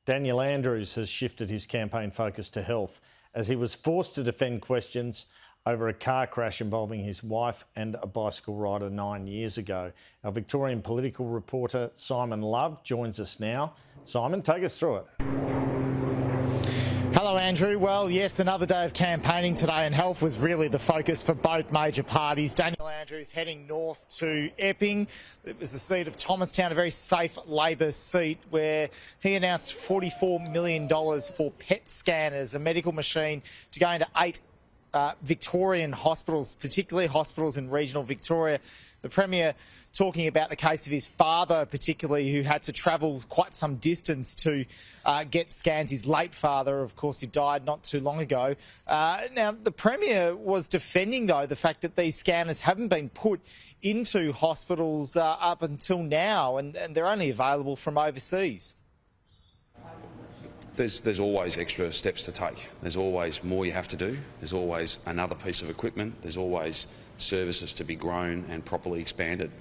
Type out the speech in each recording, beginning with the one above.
Daniel Andrews has shifted his campaign focus to health as he was forced to defend questions over a car crash involving his wife and a bicycle rider 9 years ago. Our Victorian political reporter Simon Love joins us now. Simon, take us through it. Hello, Andrew. Well, yes, another day of campaigning today, and health was really the focus for both major parties. Daniel Andrews heading north to Epping. It was the seat of Thomastown, a very safe Labor seat, where he announced $44 million for PET scanners, a medical machine to go into 8 Victorian hospitals, particularly hospitals in regional Victoria. The Premier talking about the case of his father, particularly, who had to travel quite some distance to get scans. His late father, of course, who died not too long ago. Now, the Premier was defending, though, the fact that these scanners haven't been put into hospitals up until now, and they're only available from overseas. There's always extra steps to take. There's always more you have to do. There's always another piece of equipment. There's always services to be grown and properly expanded.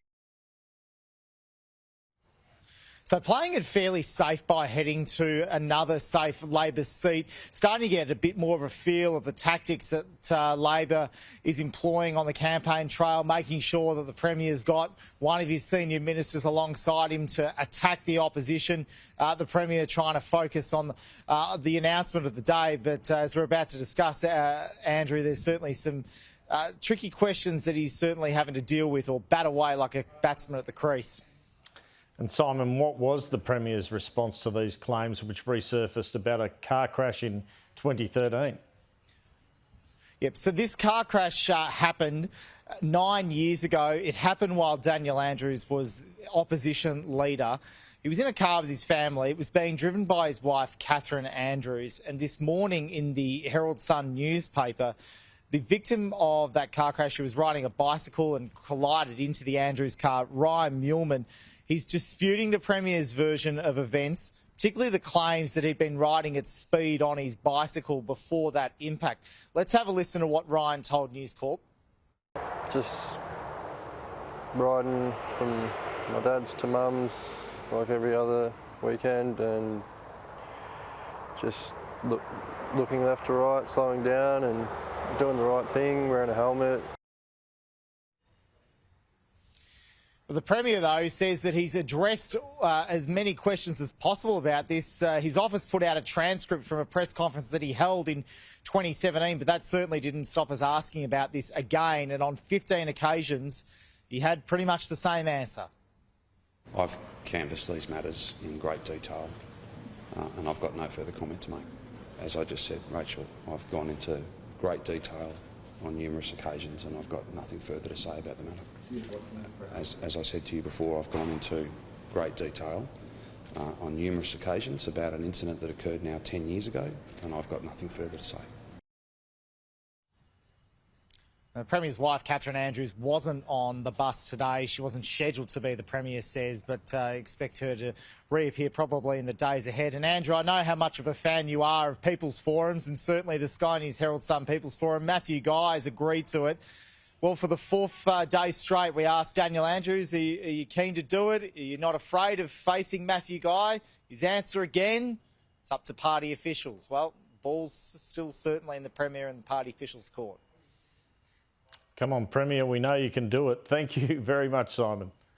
So playing it fairly safe by heading to another safe Labor seat, starting to get a bit more of a feel of the tactics that Labor is employing on the campaign trail, making sure that the Premier's got one of his senior ministers alongside him to attack the opposition. The Premier trying to focus on the announcement of the day, but as we're about to discuss, Andrew, there's certainly some tricky questions that he's certainly having to deal with or bat away like a batsman at the crease. And Simon, what was the Premier's response to these claims which resurfaced about a car crash in 2013? Yep, so this car crash happened 9 years ago. It happened while Daniel Andrews was opposition leader. He was in a car with his family. It was being driven by his wife, Catherine Andrews. And this morning in the Herald Sun newspaper, the victim of that car crash, who was riding a bicycle and collided into the Andrews car, Ryan Meuleman, he's disputing the Premier's version of events, particularly the claims that he'd been riding at speed on his bicycle before that impact. Let's have a listen to what Ryan told News Corp. Just riding from my dad's to mum's like every other weekend, and just looking left to right, slowing down and doing the right thing, wearing a helmet. The Premier, though, says that he's addressed as many questions as possible about this. His office put out a transcript from a press conference that he held in 2017, but that certainly didn't stop us asking about this again. And on 15 occasions, he had pretty much the same answer. I've canvassed these matters in great detail, and I've got no further comment to make. As I just said, Rachel, I've gone into great detail on numerous occasions, and I've got nothing further to say about the matter. As I said to you before, I've gone into great detail on numerous occasions about an incident that occurred now 10 years ago, and I've got nothing further to say. The Premier's wife, Catherine Andrews, wasn't on the bus today. She wasn't scheduled to be, the Premier says, but expect her to reappear probably in the days ahead. And Andrew, I know how much of a fan you are of People's Forums, and certainly the Sky News Herald Sun People's Forum. Matthew Guy has agreed to it. Well, for the 4th day straight, we asked Daniel Andrews, are you keen to do it? Are you not afraid of facing Matthew Guy? His answer again, it's up to party officials. Well, ball's still certainly in the Premier and the party officials' court. Come on, Premier, we know you can do it. Thank you very much, Simon.